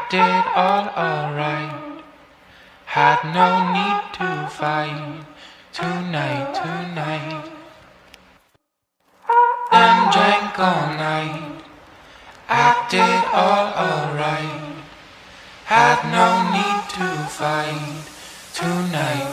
acted all alright, had no need to fight. Tonight, then drank all night, acted all alright, had no need to fight. Tonight.